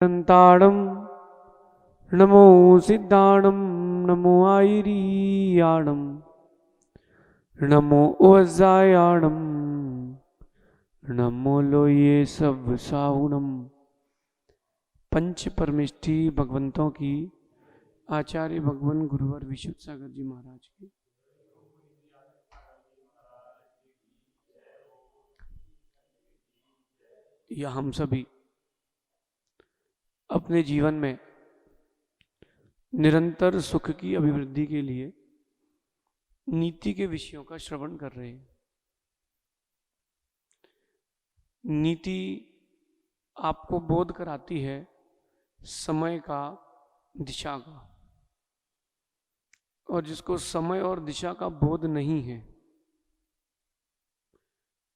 अनंताणं नमो सिद्धाणं नमो आयरीयाणं नमो वज्रायाणं नमो लोये सब साहुणम। पंच परमिष्ठी भगवंतों की आचार्य भगवान गुरुवर विशुद्ध सागर जी महाराज की या हम सभी अपने जीवन में निरंतर सुख की अभिवृद्धि के लिए नीति के विषयों का श्रवण कर रहे हैं। नीति आपको बोध कराती है समय का, दिशा का, और जिसको समय और दिशा का बोध नहीं है,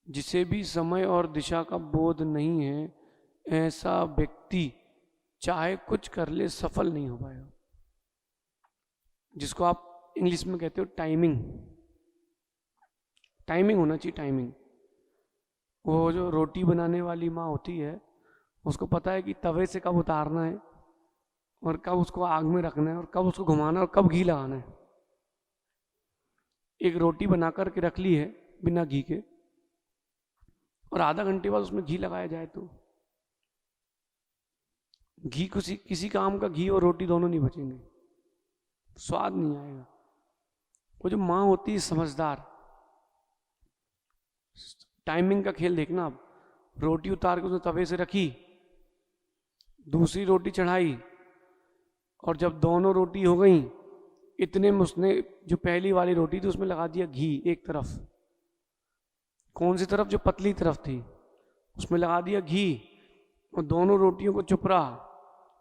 जिसे भी समय और दिशा का बोध नहीं है, ऐसा व्यक्ति चाहे कुछ कर ले सफल नहीं हो पाएगा। जिसको आप इंग्लिश में कहते हो टाइमिंग। टाइमिंग होना चाहिए, टाइमिंग। वो जो रोटी बनाने वाली माँ होती है उसको पता है कि तवे से कब उतारना है और कब उसको आग में रखना है और कब उसको घुमाना है और कब घी लगाना है। एक रोटी बना करके रख ली है बिना घी के, और आधा घंटे बाद उसमें घी लगाया जाए तो घी किसी काम का घी और रोटी दोनों नहीं बचेंगे, स्वाद नहीं आएगा। वो जो माँ होती है समझदार, टाइमिंग का खेल देखना आप। रोटी उतार के उसने तवे से रखी, दूसरी रोटी चढ़ाई, और जब दोनों रोटी हो गई इतने में उसने जो पहली वाली रोटी थी उसमें लगा दिया घी एक तरफ। कौन सी तरफ? जो पतली तरफ थी उसमें लगा दिया घी, और दोनों रोटियों को चुपरा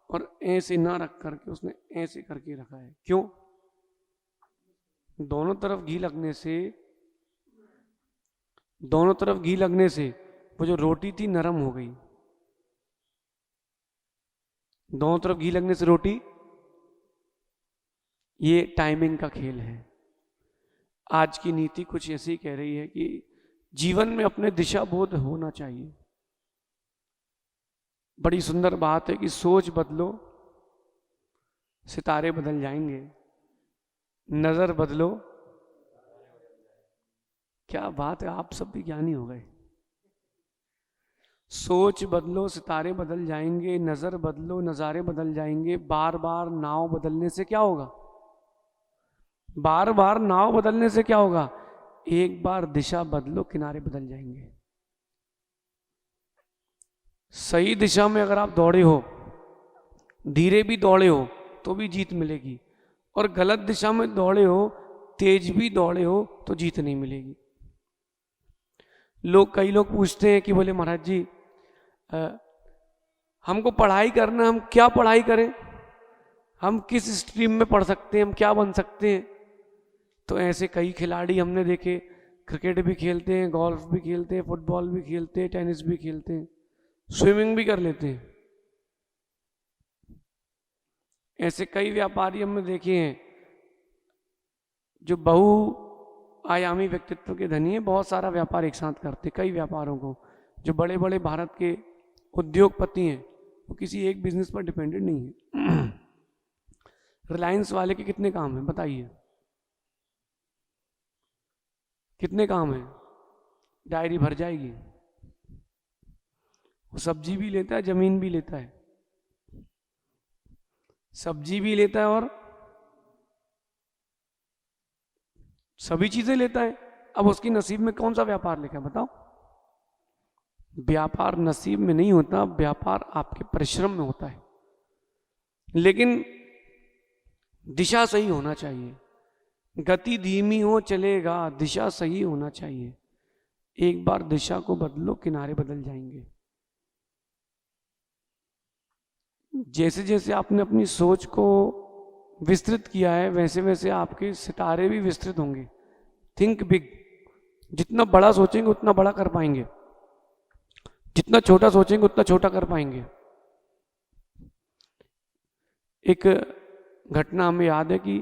और ऐसे ना रख करके उसने ऐसे करके रखा है। क्यों? दोनों तरफ घी लगने से वो जो रोटी थी नरम हो गई। दोनों तरफ घी लगने से रोटी, ये टाइमिंग का खेल है। आज की नीति कुछ ऐसी कह रही है कि जीवन में अपने दिशा बोध होना चाहिए। बड़ी सुंदर बात है कि सोच बदलो सितारे बदल जाएंगे, नजर बदलो। क्या बात है, आप सब भी ज्ञानी हो गए। सोच बदलो सितारे बदल जाएंगे, नजर बदलो नजारे बदल जाएंगे। बार बार नाव बदलने से क्या होगा? बार बार नाव बदलने से क्या होगा? एक बार दिशा बदलो, किनारे बदल जाएंगे। सही दिशा में अगर आप दौड़े हो, धीरे भी दौड़े हो तो भी जीत मिलेगी, और गलत दिशा में दौड़े हो, तेज भी दौड़े हो तो जीत नहीं मिलेगी। कई लोग पूछते हैं कि बोले महाराज जी हमको पढ़ाई करना, हम क्या पढ़ाई करें, हम किस स्ट्रीम में पढ़ सकते हैं, हम क्या बन सकते हैं? तो ऐसे कई खिलाड़ी हमने देखे, क्रिकेट भी खेलते हैं, गोल्फ भी खेलते हैं, फुटबॉल भी खेलते हैं, टेनिस भी खेलते हैं, स्विमिंग भी कर लेते हैं। ऐसे कई व्यापारी हमने देखे हैं जो बहुआयामी व्यक्तित्व के धनी है, बहुत सारा व्यापार एक साथ करते। कई व्यापारों को, जो बड़े बड़े भारत के उद्योगपति हैं, वो किसी एक बिजनेस पर डिपेंडेंट नहीं है। रिलायंस वाले के कितने काम हैं बताइए? कितने काम हैं? डायरी भर जाएगी। वो सब्जी भी लेता है, जमीन भी लेता है, सब्जी भी लेता है और सभी चीजें लेता है। अब उसकी नसीब में कौन सा व्यापार लिखा है बताओ? व्यापार नसीब में नहीं होता, व्यापार आपके परिश्रम में होता है। लेकिन दिशा सही होना चाहिए। गति धीमी हो चलेगा, दिशा सही होना चाहिए। एक बार दिशा को बदलो, किनारे बदल जाएंगे। जैसे जैसे आपने अपनी सोच को विस्तृत किया है, वैसे वैसे आपके सितारे भी विस्तृत होंगे। Think big. जितना बड़ा सोचेंगे उतना बड़ा कर पाएंगे, जितना छोटा सोचेंगे उतना छोटा कर पाएंगे। एक घटना हमें याद है कि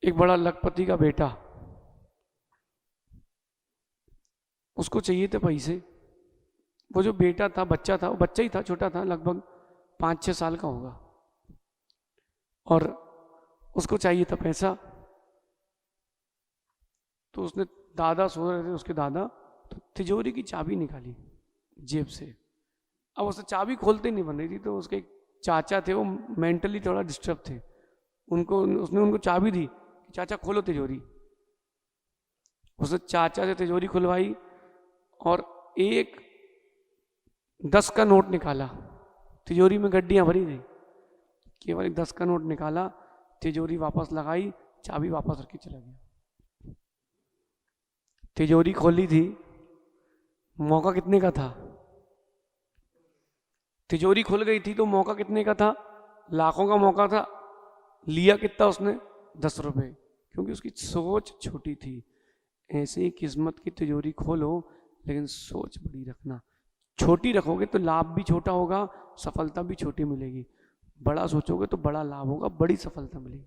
एक बड़ा लखपति का बेटा, उसको चाहिए थे पैसे। वो जो बेटा था, बच्चा था, वो बच्चा ही था, छोटा था, लगभग 5-6 साल का होगा, और उसको चाहिए था पैसा। तो उसने, दादा सो रहे थे उसके दादा, तो तिजोरी की चाबी निकाली जेब से। अब उसे चाबी खोलते नहीं बन रही थी, तो उसके एक चाचा थे, वो मेंटली थोड़ा डिस्टर्ब थे, उसने उनको चाबी दी कि चाचा खोलो तिजोरी। उसने चाचा से तिजोरी खुलवाई और एक 10 का नोट निकाला। तिजोरी में गड्डियां भरी थी, केवल एक 10 का नोट निकाला, तिजोरी वापस लगाई, चाबी वापस रख के चला गया। तिजोरी खोली थी, मौका कितने का था? तिजोरी खुल गई थी तो मौका कितने का था? लाखों का मौका था। लिया कितना उसने? 10 रुपए, क्योंकि उसकी सोच छोटी थी। ऐसे ही किस्मत की तिजोरी खोलो, लेकिन सोच बड़ी रखना। छोटी रखोगे तो लाभ भी छोटा होगा, सफलता भी छोटी मिलेगी। बड़ा सोचोगे तो बड़ा लाभ होगा, बड़ी सफलता मिलेगी।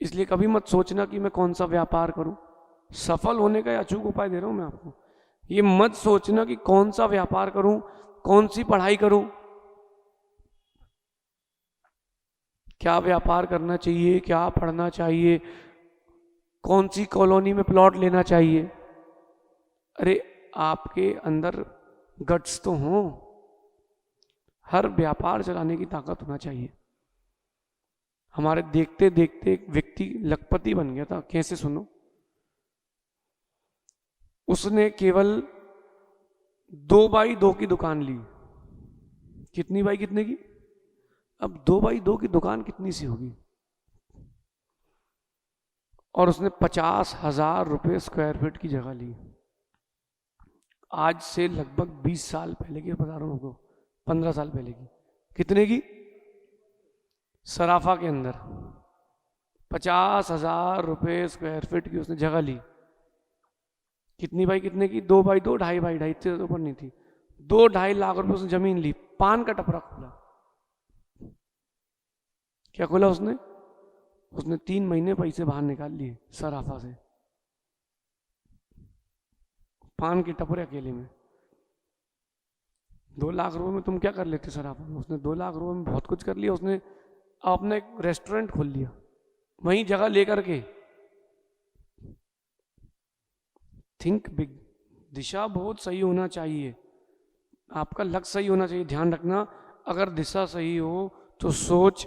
इसलिए कभी मत सोचना कि मैं कौन सा व्यापार करूं। सफल होने का अचूक उपाय दे रहा हूं मैं आपको। ये मत सोचना कि कौन सा व्यापार करूं, कौन सी पढ़ाई करूं, क्या व्यापार करना चाहिए, क्या पढ़ना चाहिए, कौन सी कॉलोनी में प्लॉट लेना चाहिए। अरे आपके अंदर गट्स तो हो, हर व्यापार चलाने की ताकत होना चाहिए। हमारे देखते देखते एक व्यक्ति लखपति बन गया था। कैसे? सुनो, उसने केवल 2x2 की दुकान ली। कितनी बाई कितने की? अब 2x2 की दुकान कितनी सी होगी? और उसने 50,000 रुपये स्क्वायर फीट की जगह ली। आज से लगभग 20 साल पहले की बता रहा हूं आपको, 15 साल पहले की। कितने की? सराफा के अंदर 50,000 रुपये स्क्वायर फीट की उसने जगह ली। कितनी बाई कितने की? 2x2, 2.5x2, इतने ऊपर नहीं थी। 2-2.5 लाख रुपए उसने जमीन ली। पान का टपरा खोला। क्या खोला उसने? उसने 3 महीने पैसे बाहर निकाल लिए सराफा से, पान के टपरे अकेले में। 2 लाख रुपए में तुम क्या कर लेते सराफा में? उसने 2 लाख रुपए में बहुत कुछ कर लिया। उसने अपना एक रेस्टोरेंट खोल लिया वहीं जगह लेकर के। Think big. दिशा बहुत सही होना चाहिए, आपका लक्ष्य सही होना चाहिए। ध्यान रखना, अगर दिशा सही हो तो सोच,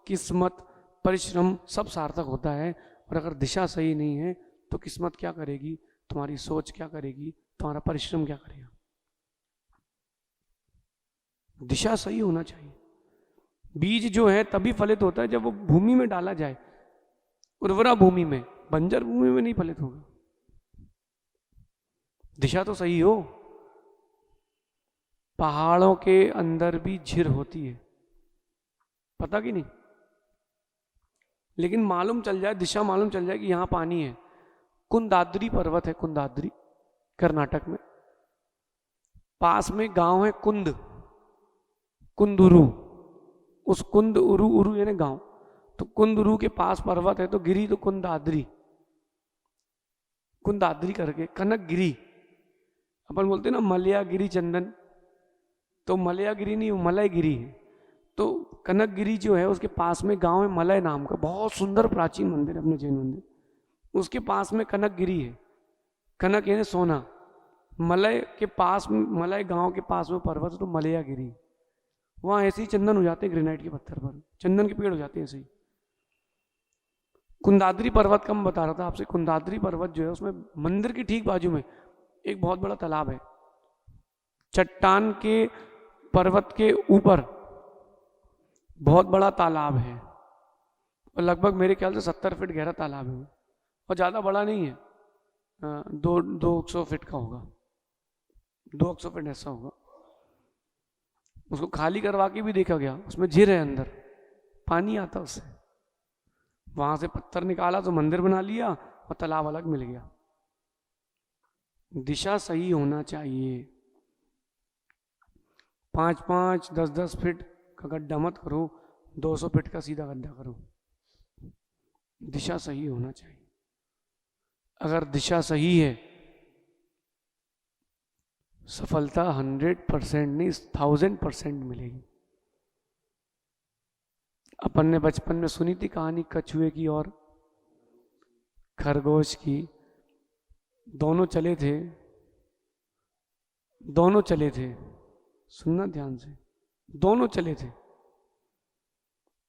किस्मत, परिश्रम सब सार्थक होता है। और अगर दिशा सही नहीं है तो किस्मत क्या करेगी, तुम्हारी सोच क्या करेगी, तुम्हारा परिश्रम क्या करेगा। दिशा सही होना चाहिए। बीज जो है तभी फलित होता है जब वो भूमि में डाला जाए, उर्वरा भूमि में। बंजर भूमि में नहीं फलित होगा। दिशा तो सही हो। पहाड़ों के अंदर भी झीर होती है, पता कि नहीं? लेकिन मालूम चल जाए, दिशा मालूम चल जाए कि यहां पानी है। कुंदाद्री पर्वत है, कुंदाद्री, कर्नाटक में। पास में गांव है कुंद, कुंदुरु। उस कुंद उरु, उरु यानी गांव, तो कुंदुरु के पास पर्वत है, तो गिरी तो कुंदाद्री, कुंदाद्री करके। कनक गिरी, अपन बोलते ना मलया गिरी चंदन, तो मलया गिरी नहीं, मलय गिरी है। तो कनक गिरी जो है उसके पास में गांव है मलय नाम का, बहुत सुंदर प्राचीन मंदिर है अपने जैन मंदिर। उसके पास में कनक गिरी है। कनक यानी सोना। मलय के पास, मलय गांव के पास में पर्वत तो मलया गिरी। वहां ऐसे ही चंदन हो जाते हैं, ग्रेनाइट के पत्थर पर चंदन के पेड़ हो जाते हैं ऐसे ही। कुंदाद्री पर्वत का मैं बता रहा था आपसे। कुंदाद्री पर्वत जो है उसमें मंदिर की ठीक बाजू में एक बहुत बड़ा तालाब है। चट्टान के पर्वत के ऊपर बहुत बड़ा तालाब है, और लगभग मेरे ख्याल से 70 फीट गहरा तालाब है, और ज़्यादा बड़ा नहीं है। 200 फीट का होगा, 200 फीट ऐसा होगा। उसको खाली करवा के भी देखा गया, उसमें झीर है अंदर, पानी आता उससे। वहां से पत्थर निकाला तो मंदिर बना लिया, और तालाब अलग मिल गया। दिशा सही होना चाहिए। 5-5, 10-10 फीट का गड्ढा मत करो, 200 फीट का सीधा गड्ढा करो। दिशा सही होना चाहिए। अगर दिशा सही है, सफलता 100% नहीं 1000% मिलेगी। अपन ने बचपन में सुनी थी कहानी कछुए की और खरगोश की। दोनों चले थे, सुनना ध्यान से, दोनों चले थे,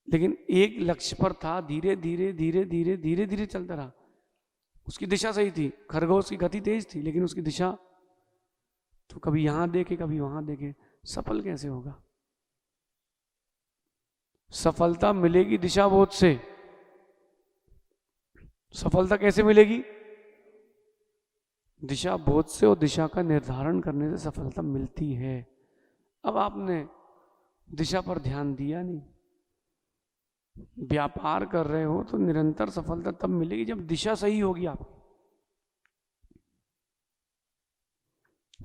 लेकिन एक लक्ष्य पर था, धीरे धीरे धीरे धीरे धीरे धीरे चलता रहा। उसकी दिशा सही थी, खरगोश की गति तेज थी, लेकिन उसकी दिशा तो कभी यहां देखे कभी वहां देखे, सफल कैसे होगा? सफलता मिलेगी दिशा बोध से। सफलता कैसे मिलेगी? दिशा बोध से, और दिशा का निर्धारण करने से सफलता मिलती है। अब आपने दिशा पर ध्यान दिया नहीं, व्यापार कर रहे हो तो निरंतर सफलता तब मिलेगी जब दिशा सही होगी आपकी।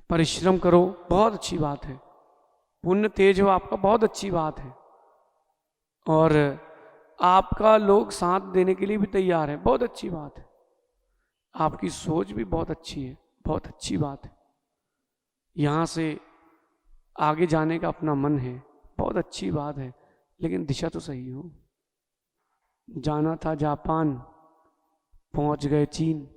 परिश्रम करो, बहुत अच्छी बात है, पुण्य तेज हो आपका, बहुत अच्छी बात है, और आपका लोग साथ देने के लिए भी तैयार है, बहुत अच्छी बात है। आपकी सोच भी बहुत अच्छी है, बहुत अच्छी बात है। यहां से आगे जाने का अपना मन है, बहुत अच्छी बात है, लेकिन दिशा तो सही हो। जाना था जापान, पहुंच गए चीन।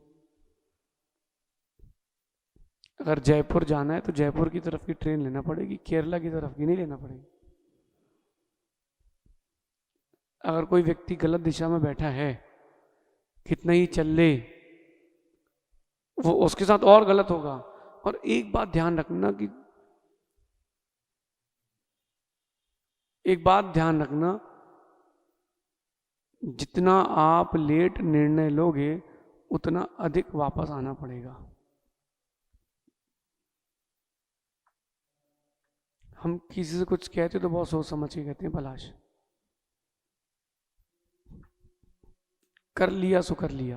अगर जयपुर जाना है तो जयपुर की तरफ की ट्रेन लेना पड़ेगी, केरला की तरफ की नहीं लेना पड़ेगी। अगर कोई व्यक्ति गलत दिशा में बैठा है, कितना ही चल ले, वो उसके साथ और गलत होगा। और एक बात ध्यान रखना कि जितना आप लेट निर्णय लोगे उतना अधिक वापस आना पड़ेगा। हम किसी से कुछ कहते तो बहुत सोच समझ के कहते हैं, पलाश कर लिया सो कर लिया,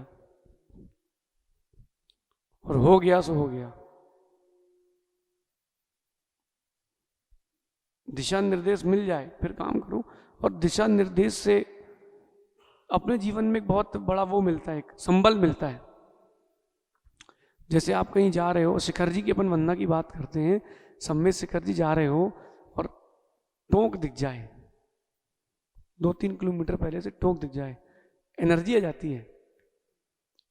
और हो गया सो हो गया। दिशा निर्देश मिल जाए फिर काम करो। और दिशा निर्देश से अपने जीवन में एक बहुत बड़ा वो मिलता है, एक संबल मिलता है। जैसे आप कहीं जा रहे हो, शिखर जी की अपन वंदना की बात करते हैं, सम्मेत शिखर जी जा रहे हो और टोंक दिख जाए, 2-3 किलोमीटर पहले से टोंक दिख जाए, एनर्जी आ जाती है।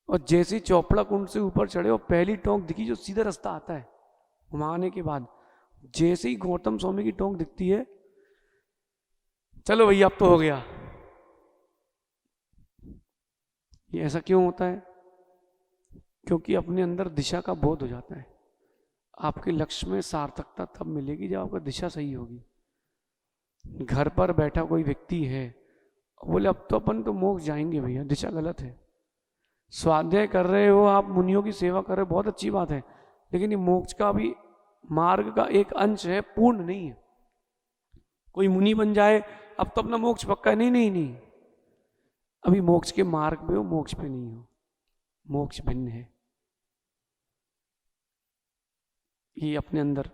और जैसे ही चौपड़ा कुंड से ऊपर चढ़े और पहली टोंक दिखी, जो सीधा रास्ता आता है वहां आने के बाद, जैसे ही गौतम स्वामी की टोंक दिखती है, चलो भैया अब तो हो गया। ये ऐसा क्यों होता है? क्योंकि अपने अंदर दिशा का बोध हो जाता है। आपके लक्ष्य में सार्थकता तब मिलेगी जब आपका दिशा सही होगी। घर पर बैठा कोई व्यक्ति है, बोले अब तो अपन तो मोक्ष जाएंगे भैया, दिशा गलत है। स्वाध्याय कर रहे हो आप, मुनियों की सेवा कर रहे हो, बहुत अच्छी बात है, लेकिन ये मोक्ष का भी मार्ग का एक अंश है, पूर्ण नहीं है। कोई मुनि बन जाए अब तो अपना मोक्ष पक्का है, नहीं नहीं नहीं, अभी मोक्ष के मार्ग में हो, मोक्ष पे नहीं हो, मोक्ष भिन्न है। ये अपने अंदर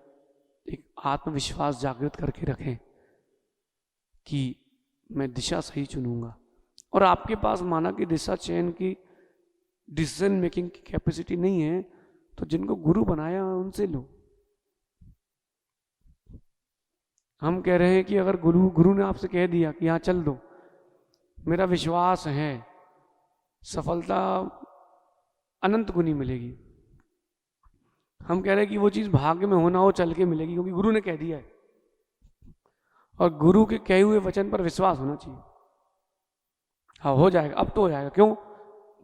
एक आत्मविश्वास जागृत करके रखें कि मैं दिशा सही चुनूंगा। और आपके पास माना कि दिशा चयन की, डिसीजन मेकिंग की कैपेसिटी नहीं है, तो जिनको गुरु बनाया उनसे लो। हम कह रहे हैं कि अगर गुरु ने आपसे कह दिया कि यहाँ चल दो, मेरा विश्वास है सफलता अनंत गुनी मिलेगी। हम कह रहे हैं कि वो चीज भाग्य में होना हो, चल के मिलेगी, क्योंकि गुरु ने कह दिया है। और गुरु के कहे हुए वचन पर विश्वास होना चाहिए। हाँ हो जाएगा, अब तो हो जाएगा, क्यों?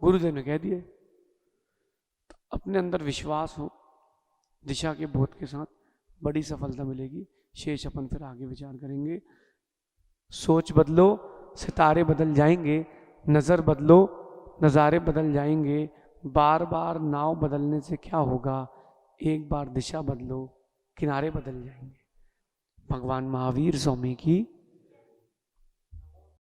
गुरुदेव ने कह दिया। तो अपने अंदर विश्वास हो, दिशा के बोध के साथ बड़ी सफलता मिलेगी। शेष अपन फिर आगे विचार करेंगे। सोच बदलो, सितारे बदल जाएंगे, नजर बदलो, नज़ारे बदल जाएंगे। बार बार नाव बदलने से क्या होगा? एक बार दिशा बदलो, किनारे बदल जाएंगे। भगवान महावीर स्वामी की